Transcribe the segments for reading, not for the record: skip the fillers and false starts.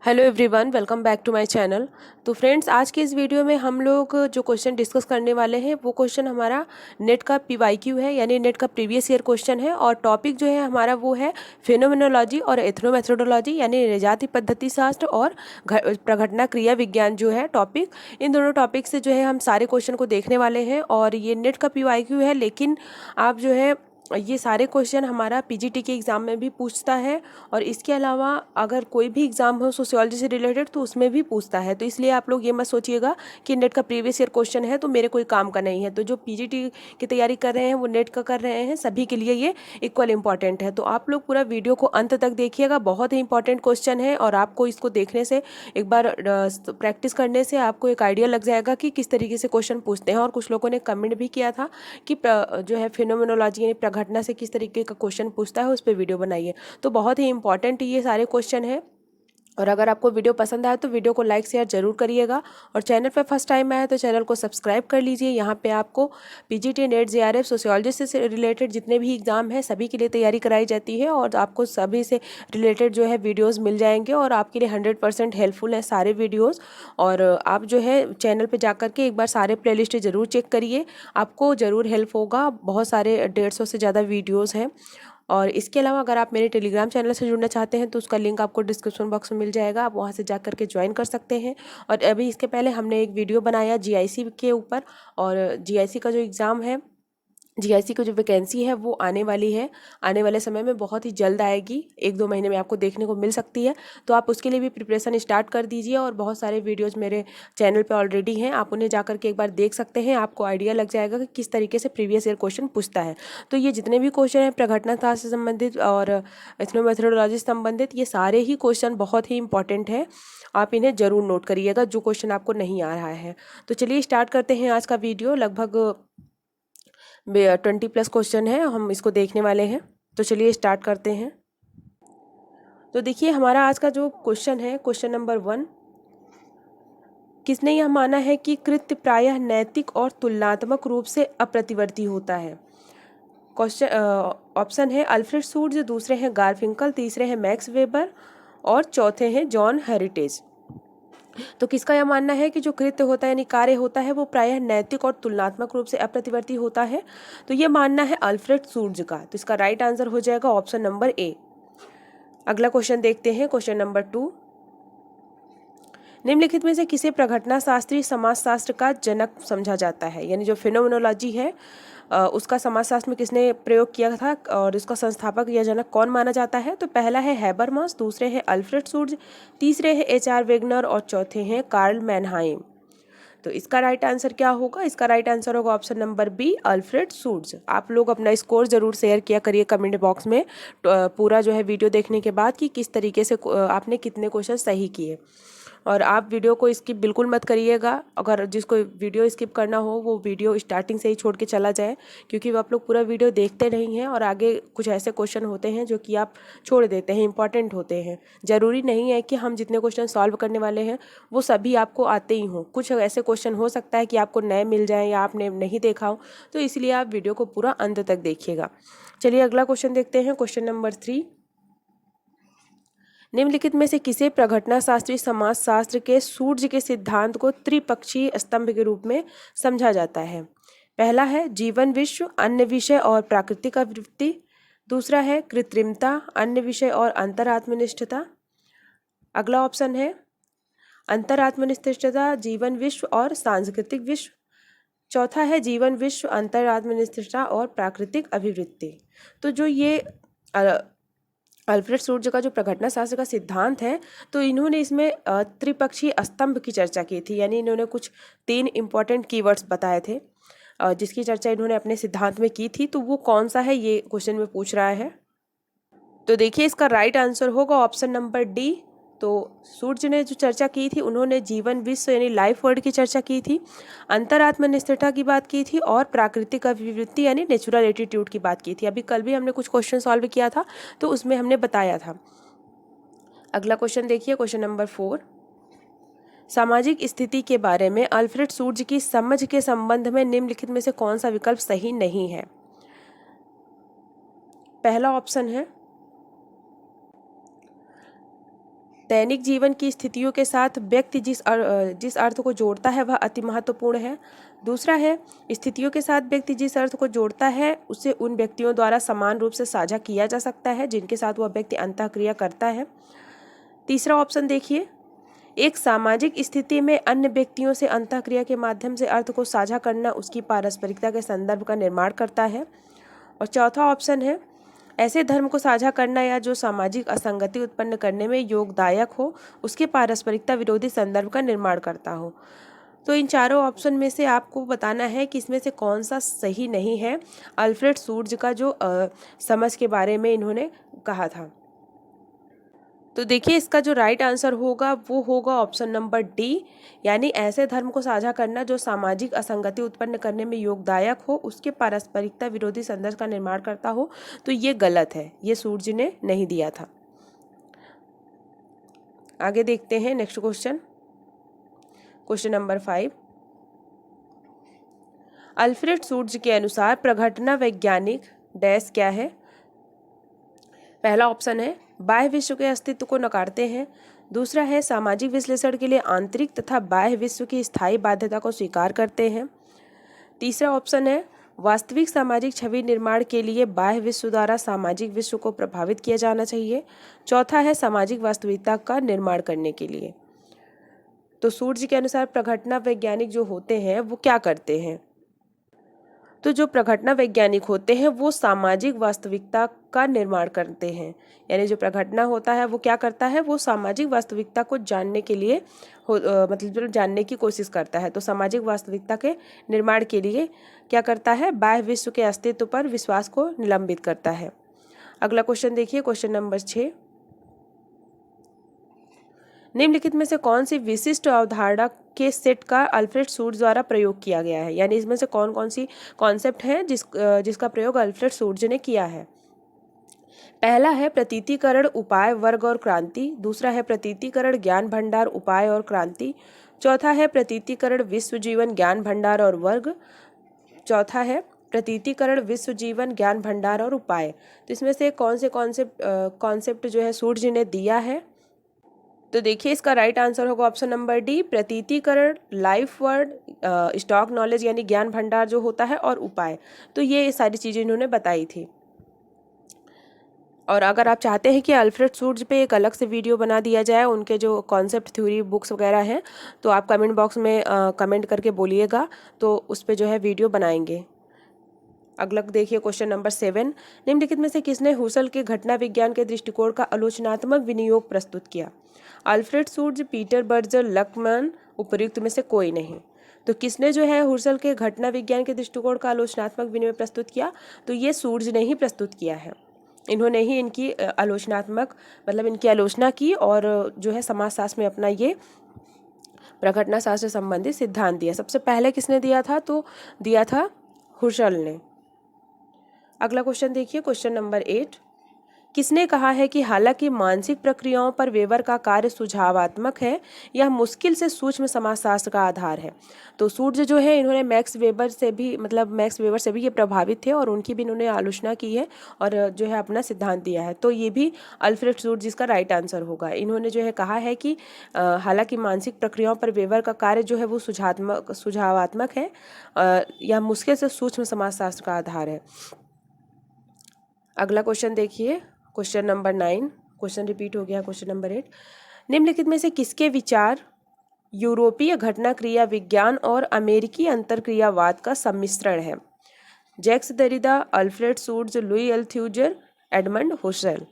Hello everyone, welcome back to my channel. तो friends, आज के इस वीडियो में हम लोग जो क्वेश्चन डिस्कस करने वाले हैं वो क्वेश्चन हमारा नेट का पीवाईक्यू है, यानी नेट का प्रीवियस ईयर क्वेश्चन है। और टॉपिक जो है हमारा वो है फिनोमेनोलॉजी और एथनोमेथोडोलॉजी, यानी नृजाति पद्धति शास्त्र और प्रघटना क्रिया विज्ञान जो है टॉपिक। इन दोनों टॉपिक से जो है हम सारे क्वेश्चन को देखने वाले हैं। और ये नेट का पीवाईक्यू है, लेकिन आप जो है ये सारे क्वेश्चन हमारा पीजीटी के एग्ज़ाम में भी पूछता है। और इसके अलावा अगर कोई भी एग्ज़ाम हो सोशियोलॉजी से रिलेटेड तो उसमें भी पूछता है। तो इसलिए आप लोग ये मत सोचिएगा कि नेट का प्रीवियस ईयर क्वेश्चन है तो मेरे कोई काम का नहीं है। तो जो पीजीटी की तैयारी कर रहे हैं वो नेट का कर रहे हैं, सभी के लिए ये इक्वल इंपॉर्टेंट है। तो आप लोग पूरा वीडियो को अंत तक देखिएगा, बहुत ही इंपॉर्टेंट क्वेश्चन है। और आपको इसको देखने से, एक बार प्रैक्टिस करने से आपको एक आइडिया लग जाएगा कि किस तरीके से क्वेश्चन पूछते हैं। और कुछ लोगों ने कमेंट भी किया था कि जो है फिनोमेनोलॉजी यानी प्रघटना से किस तरीके का क्वेश्चन पूछता है उस पर वीडियो बनाइए। तो बहुत ही इंपॉर्टेंट ये सारे क्वेश्चन है। और अगर आपको वीडियो पसंद आए तो वीडियो को लाइक शेयर जरूर करिएगा। और चैनल पर फर्स्ट टाइम आए तो चैनल को सब्सक्राइब कर लीजिए। यहाँ पे आपको पीजीटी, नेट, जेआरएफ, सोशियोलॉजी से रिलेटेड जितने भी एग्जाम है सभी के लिए तैयारी कराई जाती है। और आपको सभी से रिलेटेड जो है वीडियोस मिल जाएंगे और आपके लिए 100% हेल्पफुल है सारे वीडियोस। और आप जो है चैनल पे जा करके एक बार सारे प्लेलिस्ट ज़रूर चेक करिए, आपको ज़रूर हेल्प होगा। बहुत सारे 150 से ज़्यादा वीडियोज़ हैं। और इसके अलावा अगर आप मेरे टेलीग्राम चैनल से जुड़ना चाहते हैं तो उसका लिंक आपको डिस्क्रिप्शन बॉक्स में मिल जाएगा, आप वहां से जा करके ज्वाइन कर सकते हैं। और अभी इसके पहले हमने एक वीडियो बनाया जीआईसी के ऊपर। और जीआईसी का जो एग्ज़ाम है, जीआईसी की जो वैकेंसी है वो आने वाली है, आने वाले समय में बहुत ही जल्द आएगी, 1-2 महीने में आपको देखने को मिल सकती है। तो आप उसके लिए भी प्रिपरेशन स्टार्ट कर दीजिए। और बहुत सारे वीडियोस मेरे चैनल पे ऑलरेडी हैं, आप उन्हें जा करके एक बार देख सकते हैं, आपको आइडिया लग जाएगा कि किस तरीके से प्रीवियस ईयर क्वेश्चन पूछता है। तो ये जितने भी क्वेश्चन हैं प्रघटना शास्त्र से संबंधित और एथनोमेथोडोलॉजी से संबंधित, ये सारे ही क्वेश्चन बहुत ही इंपॉर्टेंट है, आप इन्हें ज़रूर नोट करिएगा जो क्वेश्चन आपको नहीं आ रहा है। तो चलिए स्टार्ट करते हैं आज का वीडियो। लगभग 20+ क्वेश्चन है, हम इसको देखने वाले हैं। तो चलिए स्टार्ट करते हैं। तो देखिए हमारा आज का जो क्वेश्चन है, क्वेश्चन नंबर 1, किसने यह माना है कि कृत्य प्रायः नैतिक और तुलनात्मक रूप से अप्रतिवर्ती होता है? क्वेश्चन ऑप्शन है अल्फ्रेड सूट्ज, दूसरे हैं गारफिंकल, तीसरे हैं मैक्स वेबर और चौथे हैं जॉन हेरिटेज। तो किसका यह मानना है कि जो कृत्य होता है यानी कार्य होता है वो प्रायः नैतिक और तुलनात्मक रूप से अप्रतिवर्ती होता है? तो ये मानना है अल्फ्रेड सूट्ज का। तो इसका राइट आंसर हो जाएगा ऑप्शन नंबर ए। अगला क्वेश्चन देखते हैं, क्वेश्चन नंबर 2, निम्नलिखित में से किसे प्रघटना शास्त्री समाजशास्त्र का जनक समझा जाता है? यानी जो फिनोमेनोलॉजी है उसका समाजशास्त्र में किसने प्रयोग किया था और इसका संस्थापक या जनक कौन माना जाता है? तो पहला है हैबरमास, दूसरे हैं अल्फ्रेड सूट्ज, तीसरे हैं एच.आर. वेगनर और चौथे हैं कार्ल मैनहाइम। तो इसका राइट आंसर क्या होगा? इसका राइट आंसर होगा ऑप्शन नंबर बी, अल्फ्रेड सूट्ज। आप लोग अपना स्कोर जरूर शेयर किया करिए कमेंट बॉक्स में पूरा जो है वीडियो देखने के बाद कि किस तरीके से आपने कितने क्वेश्चन सही किए। और आप वीडियो को स्किप बिल्कुल मत करिएगा, अगर जिसको वीडियो स्किप करना हो वो वीडियो स्टार्टिंग से ही छोड़ के चला जाए, क्योंकि आप लोग पूरा वीडियो देखते नहीं हैं और आगे कुछ ऐसे क्वेश्चन होते हैं जो कि आप छोड़ देते हैं, इंपॉर्टेंट होते हैं। ज़रूरी नहीं है कि हम जितने क्वेश्चन सॉल्व करने वाले हैं वो सभी आपको आते ही हों, कुछ ऐसे क्वेश्चन हो सकता है कि आपको नए मिल जाएँ या आपने नहीं देखा हो, तो इसलिए आप वीडियो को पूरा अंत तक देखिएगा। चलिए अगला क्वेश्चन देखते हैं, क्वेश्चन नंबर 3, निम्नलिखित में से किसे प्रघटना शास्त्री समाजशास्त्र के सूर्य के सिद्धांत को त्रिपक्षीय स्तंभ के रूप में समझा जाता है? पहला है जीवन विश्व, अन्य विषय और प्राकृतिक अभिवृत्ति, दूसरा है कृत्रिमता, अन्य विषय और अंतरात्मनिष्ठता। अगला ऑप्शन है अंतरात्मनिष्ठता, जीवन विश्व और सांस्कृतिक विश्व, चौथा है जीवन विश्व, अंतरात्मनिष्ठता और प्राकृतिक अभिवृत्ति। तो जो ये अल्फ्रेड सूट्ज का जो प्रघटना शास्त्र का सिद्धांत है, तो इन्होंने इसमें त्रिपक्षीय स्तंभ की चर्चा की थी, यानी इन्होंने कुछ 3 इंपॉर्टेंट कीवर्ड्स बताए थे जिसकी चर्चा इन्होंने अपने सिद्धांत में की थी। तो वो कौन सा है ये क्वेश्चन में पूछ रहा है। तो देखिए इसका राइट आंसर होगा ऑप्शन नंबर डी। तो सूर्य ने जो चर्चा की थी उन्होंने जीवन विश्व यानी लाइफ वर्ड की चर्चा की थी, अंतरात्मनिष्ठता की बात की थी और प्राकृतिक अभिवृत्ति यानी नेचुरल एटीट्यूड की बात की थी। अभी कल भी हमने कुछ क्वेश्चन सॉल्व किया था तो उसमें हमने बताया था। अगला क्वेश्चन देखिए, क्वेश्चन नंबर 4, सामाजिक स्थिति के बारे में अल्फ्रेड सूट्ज की समझ के संबंध में निम्नलिखित में से कौन सा विकल्प सही नहीं है? पहला ऑप्शन है दैनिक जीवन की स्थितियों के साथ व्यक्ति जिस अर्थ को जोड़ता है वह अति महत्वपूर्ण है। दूसरा है, स्थितियों के साथ व्यक्ति जिस अर्थ को जोड़ता है उसे उन व्यक्तियों द्वारा समान रूप से साझा किया जा सकता है जिनके साथ वह व्यक्ति अंतःक्रिया करता है। तीसरा ऑप्शन देखिए, एक सामाजिक स्थिति में अन्य व्यक्तियों से अंतःक्रिया के माध्यम से अर्थ को साझा करना उसकी पारस्परिकता के संदर्भ का निर्माण करता है। और चौथा ऑप्शन है, ऐसे धर्म को साझा करना या जो सामाजिक असंगति उत्पन्न करने में योगदायक हो उसके पारस्परिकता विरोधी संदर्भ का निर्माण करता हो। तो इन चारों ऑप्शन में से आपको बताना है कि इसमें से कौन सा सही नहीं है। अल्फ्रेड सूर्ज का जो समझ के बारे में इन्होंने कहा था, तो देखिए इसका जो राइट आंसर होगा वो होगा ऑप्शन नंबर डी, यानी ऐसे धर्म को साझा करना जो सामाजिक असंगति उत्पन्न करने में योगदायक हो उसके पारस्परिकता विरोधी संदर्भ का निर्माण करता हो। तो ये गलत है, ये सूर्ज ने नहीं दिया था। आगे देखते हैं next question, question number 5। Alfred सूर्ज के अनुसार प्रघटना वैज्ञानिक डैश क्या है? पहला ऑप्शन है बाह्य विश्व के अस्तित्व को नकारते हैं। दूसरा है सामाजिक विश्लेषण के लिए आंतरिक तथा बाह्य विश्व की स्थायी बाध्यता को स्वीकार करते हैं। तीसरा ऑप्शन है वास्तविक सामाजिक छवि निर्माण के लिए बाह्य विश्व द्वारा सामाजिक विश्व को प्रभावित किया जाना चाहिए। चौथा है सामाजिक वास्तविकता का निर्माण करने के लिए। तो सूर्य के अनुसार प्रघटना वैज्ञानिक जो होते हैं वो क्या करते हैं? तो जो प्रघटना वैज्ञानिक होते हैं वो सामाजिक वास्तविकता का निर्माण करते हैं, यानी जो प्रघटना होता है वो क्या करता है, वो सामाजिक वास्तविकता को जानने के लिए मतलब जानने की कोशिश करता है। तो सामाजिक वास्तविकता के निर्माण के लिए क्या करता है, बाह्य विश्व के अस्तित्व पर विश्वास को निलंबित करता है। अगला क्वेश्चन देखिए, क्वेश्चन नंबर 6। निम्नलिखित में से कौन सी विशिष्ट अवधारणा के सेट का अल्फ्रेड सूर्ज द्वारा प्रयोग किया गया है, यानी इसमें से कौन कौन सी कॉन्सेप्ट है जिसका प्रयोग अल्फ्रेड सूर्ज ने किया है? पहला है प्रतीतीकरण, उपाय, वर्ग और क्रांति। दूसरा है प्रतीतीकरण, ज्ञान भंडार, उपाय और क्रांति। चौथा है प्रतीतीकरण, विश्व जीवन, ज्ञान भंडार और वर्ग। चौथा है प्रतीतीकरण, विश्व जीवन, ज्ञान भंडार और उपाय। तो इसमें से कौन से कॉन्सेप्ट जो है सूर्ज ने दिया है? तो देखिए इसका राइट आंसर होगा ऑप्शन नंबर डी, प्रतीतीकरण, लाइफ वर्ड, स्टॉक नॉलेज यानी ज्ञान भंडार जो होता है, और उपाय। तो ये सारी चीज़ें इन्होंने बताई थी। और अगर आप चाहते हैं कि अल्फ्रेड सूर्ज पे एक अलग से वीडियो बना दिया जाए, उनके जो कॉन्सेप्ट थ्योरी बुक्स वगैरह हैं, तो आप कमेंट बॉक्स में कमेंट करके बोलिएगा, तो उस पर जो है वीडियो बनाएंगे। अगला देखिए क्वेश्चन नंबर 7। निम्नलिखित में से किसने हुसल के घटना विज्ञान के दृष्टिकोण का आलोचनात्मक विनियोग प्रस्तुत किया? अल्फ्रेड सूर्ज, पीटर बर्जर, लकमैन, उपर्युक्त में से कोई नहीं। तो किसने जो है हुसल के घटना विज्ञान के दृष्टिकोण का आलोचनात्मक विनियोग प्रस्तुत किया? तो ये सूर्ज ने ही प्रस्तुत किया है। इन्होंने ही इनकी आलोचनात्मक मतलब इनकी आलोचना की और जो है समाजशास्त्र में अपना ये प्रघटना शास्त्र से संबंधित सिद्धांत दिया। सबसे पहले किसने दिया था? तो दिया था हुसल ने। अगला क्वेश्चन देखिए, क्वेश्चन नंबर 8। किसने कहा है कि हालांकि मानसिक प्रक्रियाओं पर वेबर का कार्य सुझावात्मक है, यह मुश्किल से सूक्ष्म समाजशास्त्र का आधार है? तो सूर्य जो है इन्होंने मैक्स वेबर से भी ये प्रभावित थे और उनकी भी इन्होंने आलोचना की है और जो है अपना सिद्धांत दिया है। तो ये भी अल्फ्रेड सूर्ज जिसका राइट आंसर होगा। इन्होंने जो है कहा है कि हालांकि मानसिक प्रक्रियाओं पर वेबर का कार्य जो है वो सुझावात्मक है, यह मुश्किल से सूक्ष्म समाजशास्त्र का आधार है। अगला क्वेश्चन देखिए, क्वेश्चन नंबर 9। क्वेश्चन रिपीट हो गया, क्वेश्चन नंबर 8। निम्नलिखित में से किसके विचार यूरोपीय घटना क्रिया विज्ञान और अमेरिकी अंतरक्रियावाद का सम्मिश्रण है? जैक्स देरिडा, अल्फ्रेड सूर्ज, लुई अल्थ्यूजर, एडमंड हुसल।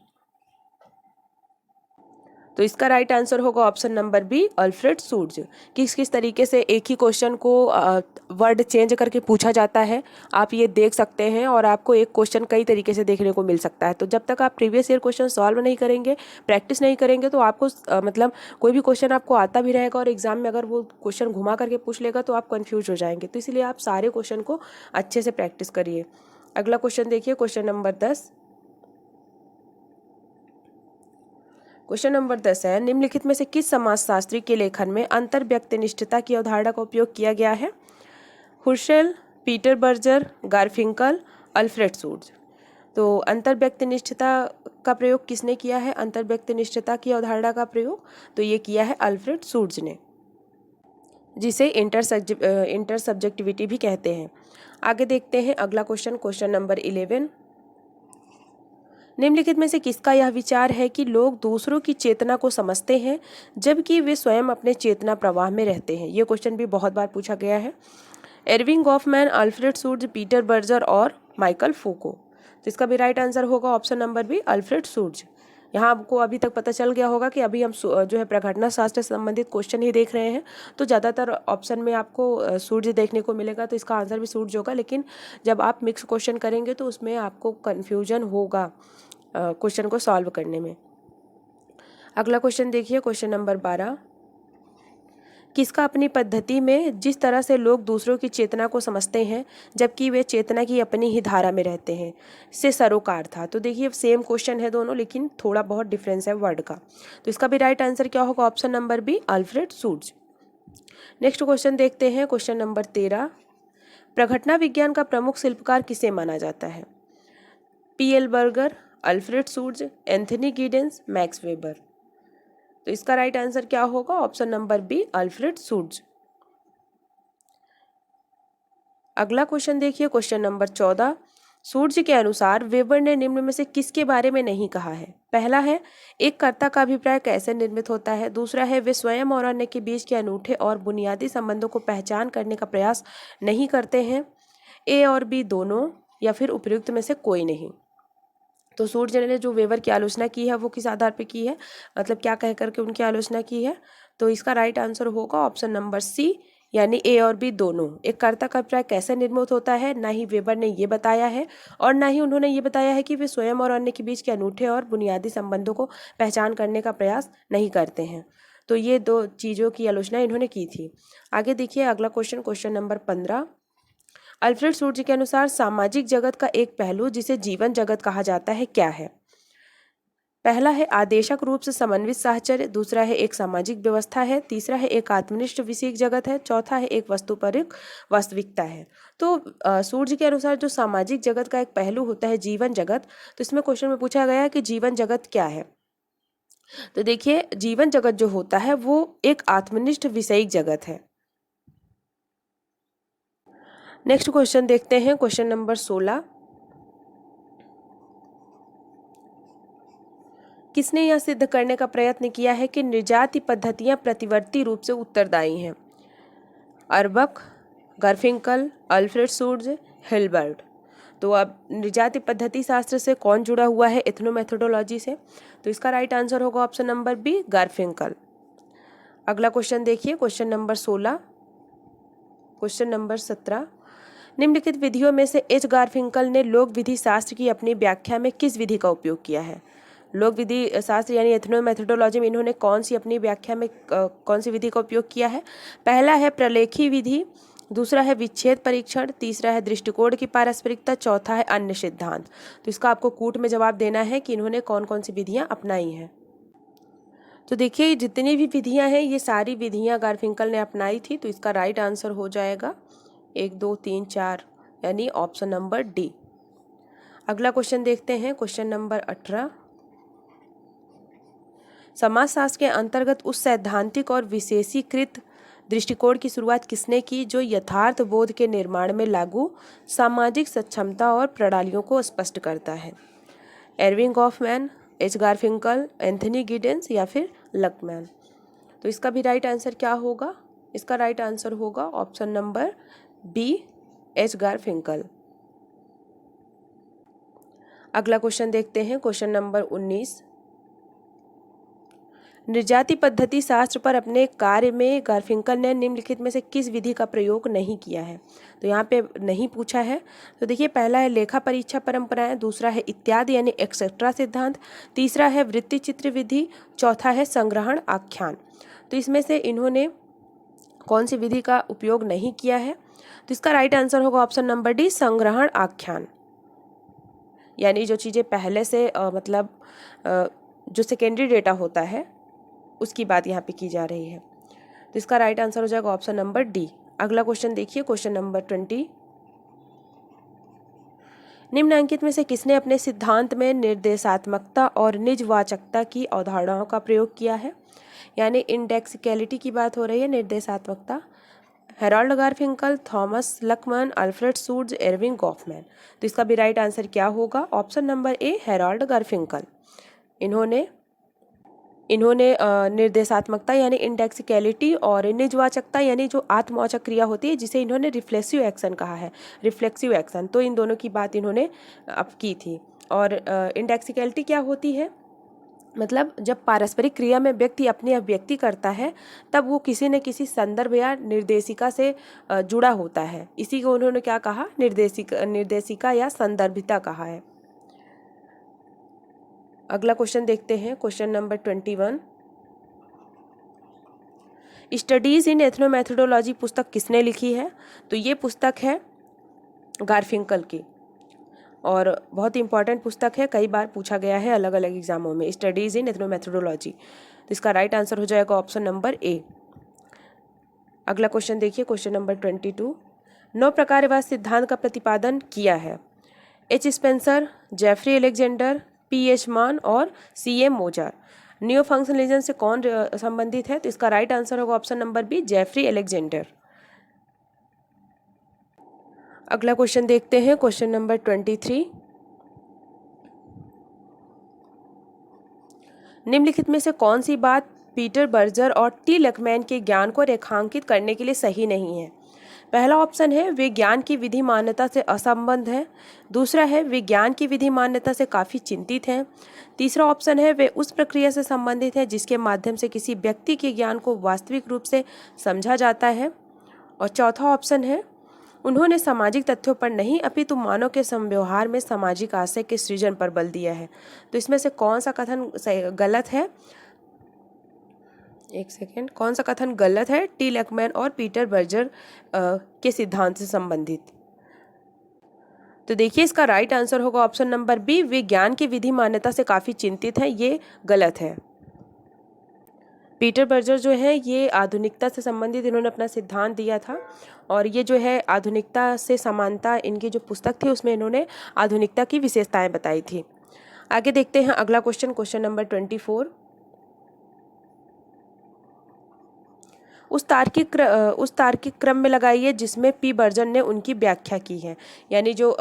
तो इसका राइट आंसर होगा ऑप्शन नंबर बी, अल्फ्रेड सूर्ज। किस तरीके से एक ही क्वेश्चन को वर्ड चेंज करके पूछा जाता है आप ये देख सकते हैं, और आपको एक क्वेश्चन कई तरीके से देखने को मिल सकता है। तो जब तक आप प्रीवियस ईयर क्वेश्चन सॉल्व नहीं करेंगे, प्रैक्टिस नहीं करेंगे, तो आपको मतलब कोई भी क्वेश्चन आपको आता भी रहेगा और एग्जाम में अगर वो क्वेश्चन घुमा करके पूछ लेगा तो आप कन्फ्यूज हो जाएंगे। तो इसलिए आप सारे क्वेश्चन को अच्छे से प्रैक्टिस करिए। अगला क्वेश्चन देखिए, क्वेश्चन नंबर 10। क्वेश्चन नंबर 10 है, निम्नलिखित में से किस समाजशास्त्री के लेखन में अंतर व्यक्तिनिष्ठता की अवधारणा का उपयोग किया गया है? हुसल, पीटर बर्जर, गारफिंकल, अल्फ्रेड सूर्ज। तो अंतर्व्यक्तिनिष्ठता का प्रयोग किसने किया है? अंतर्व्यक्तिनिष्ठता की अवधारणा का प्रयोग तो ये किया है अल्फ्रेड सूर्ज ने, जिसे इंटर सब्जेक्टिविटी भी कहते हैं। आगे देखते हैं अगला क्वेश्चन, क्वेश्चन नंबर 11। निम्नलिखित में से किसका यह विचार है कि लोग दूसरों की चेतना को समझते हैं जबकि वे स्वयं अपने चेतना प्रवाह में रहते हैं? ये क्वेश्चन भी बहुत बार पूछा गया है। एरविंग गॉफमैन, अल्फ्रेड सूर्ज, पीटर बर्जर और माइकल फूको। तो इसका भी राइट आंसर होगा ऑप्शन नंबर बी, अल्फ्रेड सूर्ज। यहाँ आपको अभी तक पता चल गया होगा कि अभी हम जो है प्रघटना शास्त्र से संबंधित क्वेश्चन ही देख रहे हैं, तो ज़्यादातर ऑप्शन में आपको सूर्य देखने को मिलेगा, तो इसका आंसर भी सूर्य होगा। लेकिन जब आप मिक्स क्वेश्चन करेंगे तो उसमें आपको कन्फ्यूजन होगा क्वेश्चन को सॉल्व करने में। अगला क्वेश्चन देखिए, क्वेश्चन नंबर 12। किसका अपनी पद्धति में जिस तरह से लोग दूसरों की चेतना को समझते हैं जबकि वे चेतना की अपनी ही धारा में रहते हैं से सरोकार था? तो देखिए सेम क्वेश्चन है दोनों, लेकिन थोड़ा बहुत डिफरेंस है वर्ड का। तो इसका भी राइट आंसर क्या होगा? ऑप्शन नंबर बी, अल्फ्रेड सूर्ज। नेक्स्ट क्वेश्चन देखते हैं, क्वेश्चन नंबर 13। प्रघटना विज्ञान का प्रमुख शिल्पकार किसे माना जाता है? पीएल बर्गर, अल्फ्रेड सूर्ज, एंथनी गिडेंस, मैक्स वेबर। तो इसका राइट आंसर क्या होगा? ऑप्शन नंबर बी, अल्फ्रेड सूर्ज। अगला क्वेश्चन देखिए, क्वेश्चन नंबर 14। सूर्य के अनुसार वेबर ने निम्न में से किसके बारे में नहीं कहा है? पहला है एक कर्ता का अभिप्राय कैसे निर्मित होता है। दूसरा है वे स्वयं और अन्य के बीच के अनूठे और बुनियादी संबंधों को पहचान करने का प्रयास नहीं करते हैं। ए और बी दोनों, या फिर उपयुक्त में से कोई नहीं। तो सूर्य ने जो वेबर की आलोचना की है वो किस आधार पे की है, मतलब क्या कह करके उनकी आलोचना की है? तो इसका राइट आंसर होगा ऑप्शन नंबर सी, यानी ए और बी दोनों। एक कर्ता का अभिप्राय कैसे निर्मित होता है, ना ही वेबर ने ये बताया है और ना ही उन्होंने ये बताया है कि वे स्वयं और अन्य के बीच के अनूठे और बुनियादी संबंधों को पहचान करने का प्रयास नहीं करते हैं। तो ये दो चीज़ों की आलोचना इन्होंने की थी। आगे देखिए अगला क्वेश्चन, क्वेश्चन नंबर 15। अल्फ्रेड सूर्य के अनुसार सामाजिक जगत का एक पहलू जिसे जीवन जगत कहा जाता है क्या है? पहला है आदेशक रूप से समन्वित साहचर्य, दूसरा है एक सामाजिक व्यवस्था है, तीसरा है एक आत्मनिष्ठ विषयक जगत है, चौथा है एक वस्तुपरक वास्तविकता है। तो सूर्य के अनुसार जो सामाजिक जगत का एक पहलू होता है जीवन जगत, तो इसमें क्वेश्चन में पूछा गया है कि जीवन जगत क्या है। तो देखिए जीवन जगत जो होता है वो एक आत्मनिष्ठ विषयिक जगत है। नेक्स्ट क्वेश्चन देखते हैं, क्वेश्चन नंबर 16। किसने यह सिद्ध करने का प्रयत्न किया है कि निर्जाति पद्धतियां प्रतिवर्ती रूप से उत्तरदायी हैं? अर्बक, गारफिंकल, अल्फ्रेड सूर्ज, हिल्बर्ट। तो अब निर्जाति पद्धति शास्त्र से कौन जुड़ा हुआ है? एथनोमेथोडोलॉजी से। तो इसका राइट आंसर होगा ऑप्शन नंबर बी, गारफिंकल। अगला क्वेश्चन देखिए, क्वेश्चन नंबर 16। Question number 17। निम्नलिखित विधियों में से एच गारफिंकल ने लोक विधि शास्त्र की अपनी व्याख्या में किस विधि का उपयोग किया है? लोक विधि शास्त्र यानी एथनोमेथोडोलॉजी में इन्होंने कौन सी अपनी व्याख्या में कौन सी विधि का उपयोग किया है? पहला है प्रलेखी विधि, दूसरा है विच्छेद परीक्षण, तीसरा है दृष्टिकोण की पारस्परिकता, चौथा है अन्य सिद्धांत। तो इसका आपको कूट में जवाब देना है कि इन्होंने कौन कौन सी विधियां अपनाई हैं। तो देखिए जितनी भी विधियां हैं ये सारी विधियां गारफिंकल ने अपनाई थी। तो इसका राइट आंसर हो जाएगा 1, 2, 3, 4, यानी ऑप्शन नंबर डी। अगला क्वेश्चन देखते हैं, क्वेश्चन नंबर 18। समाजशास्त्र के अंतर्गत उस सैद्धांतिक और विशेषीकृत दृष्टिकोण की शुरुआत किसने की जो यथार्थ बोध के निर्माण में लागू सामाजिक सक्षमता और प्रणालियों को स्पष्ट करता है? एरविंग गॉफमैन, एच गारफिंकल, एंथनी गिडेंस या फिर लकमैन। तो इसका भी राइट आंसर क्या होगा? इसका राइट आंसर होगा ऑप्शन नंबर बी, एच गारफिंकल। अगला क्वेश्चन देखते हैं, क्वेश्चन नंबर 19। निर्जाति पद्धति शास्त्र पर अपने कार्य में गारफिंकल ने निम्नलिखित में से किस विधि का प्रयोग नहीं किया है? तो यहाँ पे नहीं पूछा है। तो देखिए पहला है लेखा परीक्षा परंपराएं, दूसरा है इत्यादि यानी एक्सेट्रा सिद्धांत, तीसरा है वृत्ति चित्र विधि, चौथा है संग्रहण आख्यान। तो इसमें से इन्होंने कौन सी विधि का उपयोग नहीं किया है? तो इसका राइट आंसर होगा ऑप्शन नंबर डी, संग्रहण आख्यान। यानी जो चीज़ें पहले से जो सेकेंडरी डेटा होता है उसकी बात यहाँ पे की जा रही है। तो इसका राइट आंसर हो जाएगा ऑप्शन नंबर डी। अगला क्वेश्चन देखिए, क्वेश्चन नंबर 20। निम्नलिखित में से किसने अपने सिद्धांत में निर्देशात्मकता और निजवाचकता की अवधारणाओं का प्रयोग किया है? यानी इंडेक्सिकलिटी की बात हो रही है, निर्देशात्मकता। Harold Garfinkel, Thomas Luckmann, Alfred Schutz, Erving Goffman. तो इसका भी राइट आंसर क्या होगा? Option number A, Harold Garfinkel. इन्होंने निर्देशात्मकता यानी इंडेक्सिकलिटी और निजवाचकता यानी जो आत्मवाचक क्रिया होती है जिसे इन्होंने रिफ्लेक्सिव एक्शन कहा है, रिफ्लेक्सिव एक्शन, तो इन दोनों की बात इन्होंने अब की थी। और इंडेक्सिकलिटी क्या होती है? मतलब जब पारस्परिक क्रिया में व्यक्ति अपनी अभिव्यक्ति करता है तब वो किसी न किसी संदर्भ या निर्देशिका से जुड़ा होता है। इसी को उन्होंने क्या कहा? निर्देशिका या संदर्भिता कहा है। अगला क्वेश्चन देखते हैं, क्वेश्चन नंबर 21। स्टडीज इन एथनोमेथोडोलॉजी पुस्तक किसने लिखी है? तो ये पुस्तक है गारफिंकल की और बहुत ही इंपॉर्टेंट पुस्तक है, कई बार पूछा गया है अलग अलग एग्जामों में, स्टडीज इन एथनोमेथोडोलॉजी। तो इसका राइट आंसर हो जाएगा ऑप्शन नंबर ए। अगला क्वेश्चन देखिए, क्वेश्चन नंबर 22। 9 प्रकारवाद सिद्धांत का प्रतिपादन किया है? H Spencer, Jeffrey Alexander, P H. Mann और सी.एम. मोजार। न्यू फंक्शनलिज्म से कौन संबंधित है? तो इसका राइट आंसर होगा option number B, Jeffrey Alexander. अगला क्वेश्चन देखते हैं, क्वेश्चन नंबर 23। निम्नलिखित में से कौन सी बात पीटर बर्जर और टी लकमैन के ज्ञान को रेखांकित करने के लिए सही नहीं है? पहला ऑप्शन है विज्ञान की विधि मान्यता से असंबद्ध है। दूसरा है विज्ञान की विधि मान्यता से काफ़ी चिंतित हैं। तीसरा ऑप्शन है वे उस प्रक्रिया से संबंधित है जिसके माध्यम से किसी व्यक्ति के ज्ञान को वास्तविक रूप से समझा जाता है। और चौथा ऑप्शन है उन्होंने सामाजिक तथ्यों पर नहीं अपितु मानव के समव्यवहार में सामाजिक आशय के सृजन पर बल दिया है। तो इसमें से कौन सा कथन गलत है? एक सेकेंड, कौन सा कथन गलत है? टी लकमैन और पीटर बर्जर के सिद्धांत से संबंधित। तो देखिए इसका राइट आंसर होगा ऑप्शन नंबर बी, विज्ञान की विधि मान्यता से काफ़ी चिंतित है, ये गलत है। पीटर बर्जर जो है ये आधुनिकता से संबंधित इन्होंने अपना सिद्धांत दिया था और ये जो है आधुनिकता से समानता इनकी जो पुस्तक थी उसमें इन्होंने आधुनिकता की विशेषताएं बताई थी। आगे देखते हैं अगला क्वेश्चन, क्वेश्चन नंबर 24। उस तार्किक क्रम में लगाइए जिसमें पी बर्जर ने उनकी व्याख्या की है। यानी जो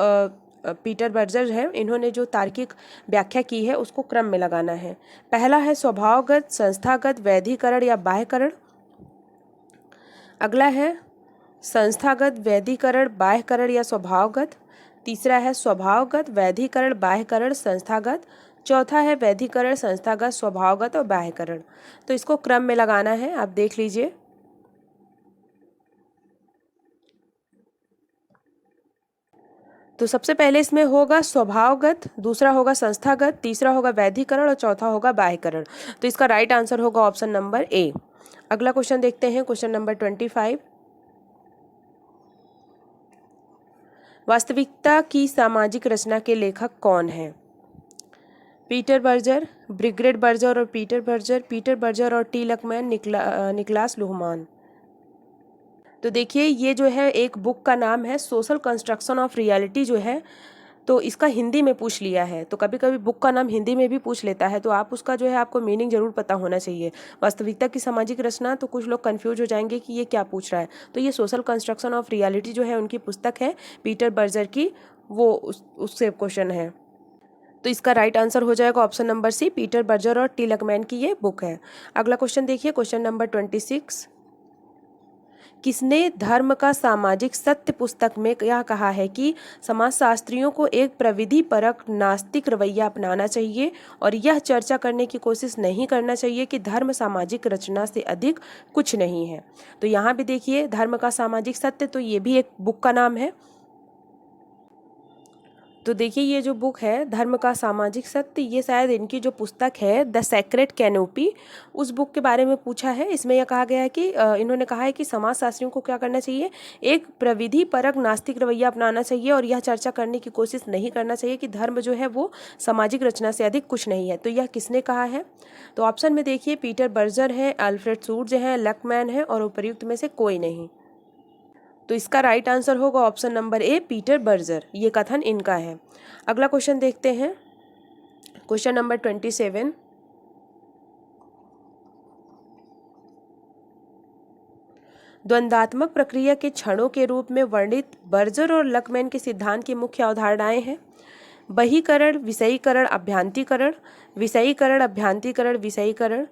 पीटर बर्जर है इन्होंने जो तार्किक व्याख्या की है उसको क्रम में लगाना है। पहला है स्वभावगत, संस्थागत, वैधीकरण या बाह्यकरण। अगला है संस्थागत, वैधीकरण, बाह्यकरण या स्वभावगत। तीसरा है स्वभावगत, वैधीकरण, बाह्यकरण, संस्थागत। चौथा है वैधीकरण, संस्थागत, स्वभावगत और बाह्यकरण। तो इसको क्रम में लगाना है, आप देख लीजिए। तो सबसे पहले इसमें होगा स्वभावगत, दूसरा होगा संस्थागत, तीसरा होगा वैधीकरण और चौथा होगा बाह्यकरण। तो इसका राइट आंसर होगा ऑप्शन नंबर ए। अगला क्वेश्चन देखते हैं, क्वेश्चन नंबर 25। वास्तविकता की सामाजिक रचना के लेखक कौन है? पीटर बर्जर, ब्रिगेड बर्जर और पीटर बर्जर और टी लकमैन, निकलास लुहमान। तो देखिए ये जो है एक बुक का नाम है सोशल कंस्ट्रक्शन ऑफ रियलिटी जो है, तो इसका हिंदी में पूछ लिया है। तो कभी कभी बुक का नाम हिंदी में भी पूछ लेता है तो आप उसका जो है आपको मीनिंग जरूर पता होना चाहिए। वास्तविकता की सामाजिक रचना, तो कुछ लोग कंफ्यूज हो जाएंगे कि ये क्या पूछ रहा है। तो ये सोशल कंस्ट्रक्शन ऑफ रियलिटी जो है उनकी पुस्तक है पीटर बर्जर की, वो उससे क्वेश्चन है। तो इसका राइट आंसर हो जाएगा option number C, Peter Berger और टी लकमैन की ये बुक है। अगला क्वेश्चन देखिए, क्वेश्चन नंबर 26। किसने धर्म का सामाजिक सत्य पुस्तक में यह कहा है कि समाजशास्त्रियों को एक प्रविधि परक नास्तिक रवैया अपनाना चाहिए और यह चर्चा करने की कोशिश नहीं करना चाहिए कि धर्म सामाजिक रचना से अधिक कुछ नहीं है। तो यहाँ भी देखिए धर्म का सामाजिक सत्य, तो ये भी एक बुक का नाम है। तो देखिए ये जो बुक है धर्म का सामाजिक सत्य, ये शायद इनकी जो पुस्तक है द सेक्रेड कैनोपी, उस बुक के बारे में पूछा है। इसमें यह कहा गया है कि इन्होंने कहा है कि समाजशास्त्रियों को क्या करना चाहिए, एक प्रविधि परक नास्तिक रवैया अपनाना चाहिए और यह चर्चा करने की कोशिश नहीं करना चाहिए कि धर्म जो है वो सामाजिक रचना से अधिक कुछ नहीं है। तो यह किसने कहा है? तो ऑप्शन में देखिए पीटर बर्जर है, अल्फ्रेड शूट्ज है, लकमैन है और उपर्युक्त में से कोई नहीं। तो इसका राइट आंसर होगा ऑप्शन नंबर ए, पीटर बर्जर। ये कथन इनका है। अगला क्वेश्चन देखते हैं, क्वेश्चन नंबर 27। द्वंद्वात्मक प्रक्रिया के क्षणों के रूप में वर्णित बर्जर और लकमैन के सिद्धांत की मुख्य अवधारणाएं हैं। बहीकरण, विषयीकरण, अभ्यांतीकरण, विषयीकरण, अभ्यांतीकरण, विषयीकरण,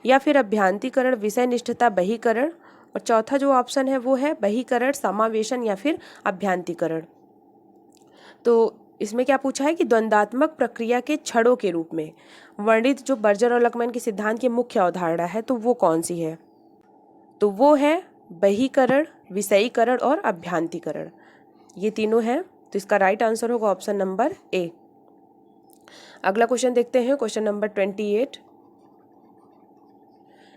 या फिर अभ्यांतीकरण, विषय निष्ठता, बहीकरण, और चौथा जो ऑप्शन है वो है बहीकरण, समावेशन, या फिर अभ्यांतीकरण। तो इसमें क्या पूछा है कि द्वंद्वात्मक प्रक्रिया के क्षणों के रूप में वर्णित जो बर्जर और लकमैन के सिद्धांत की मुख्य अवधारणा है, तो वो कौन सी है? तो वो है बहीकरण, विषयीकरण और अभ्यांतीकरण। ये तीनों हैं। तो इसका राइट आंसर होगा ऑप्शन नंबर ए। अगला क्वेश्चन देखते हैं, क्वेश्चन नंबर 28।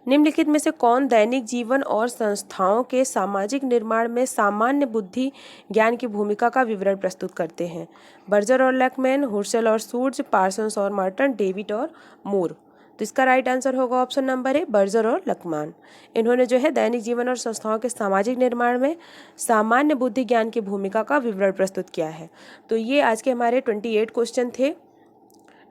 निम्नलिखित में से कौन दैनिक जीवन और संस्थाओं के सामाजिक निर्माण में सामान्य बुद्धि ज्ञान की भूमिका का विवरण प्रस्तुत करते हैं? बर्जर और लकमैन, हुर्सल और सूर्ज, पार्सन्स और मर्टन, डेविड और मूर। तो इसका राइट आंसर होगा ऑप्शन नंबर ए, बर्जर और लकमैन। इन्होंने जो है दैनिक जीवन और संस्थाओं के सामाजिक निर्माण में सामान्य बुद्धि ज्ञान की भूमिका का विवरण प्रस्तुत किया है। तो ये आज के हमारे 28 क्वेश्चन थे।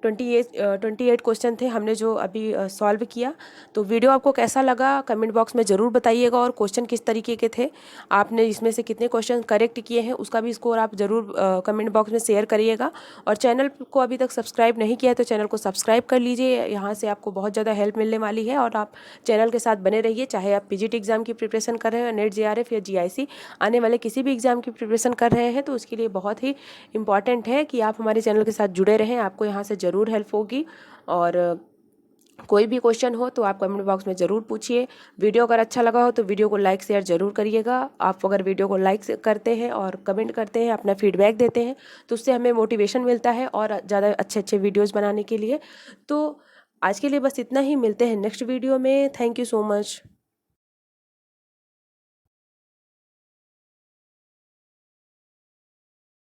28 क्वेश्चन थे हमने जो अभी सॉल्व किया। तो वीडियो आपको कैसा लगा कमेंट बॉक्स में ज़रूर बताइएगा, और क्वेश्चन किस तरीके के थे, आपने इसमें से कितने क्वेश्चन करेक्ट किए हैं उसका भी स्कोर आप ज़रूर कमेंट बॉक्स में शेयर करिएगा। और चैनल को अभी तक सब्सक्राइब नहीं किया है तो चैनल को सब्सक्राइब कर लीजिए, यहाँ से आपको बहुत ज़्यादा हेल्प मिलने वाली है। और आप चैनल के साथ बने रहिए, चाहे आप पीजीटी एग्ज़ाम की प्रिपरेशन कर रहे हैं, नेट जेआरएफ या जीआईसी आने वाले किसी भी एग्ज़ाम की प्रिपरेशन कर रहे हैं, तो उसके लिए बहुत ही इंपॉर्टेंट है कि आप हमारे चैनल के साथ जुड़े रहें। आपको यहाँ से ज़रूर हेल्प होगी। और कोई भी क्वेश्चन हो तो आप कमेंट बॉक्स में ज़रूर पूछिए। वीडियो अगर अच्छा लगा हो तो वीडियो को लाइक शेयर ज़रूर करिएगा। आप अगर वीडियो को लाइक करते हैं और कमेंट करते हैं, अपना फीडबैक देते हैं, तो उससे हमें मोटिवेशन मिलता है और ज़्यादा अच्छे अच्छे वीडियोज़ बनाने के लिए। तो आज के लिए बस इतना ही, मिलते हैं नेक्स्ट वीडियो में। Thank you so much.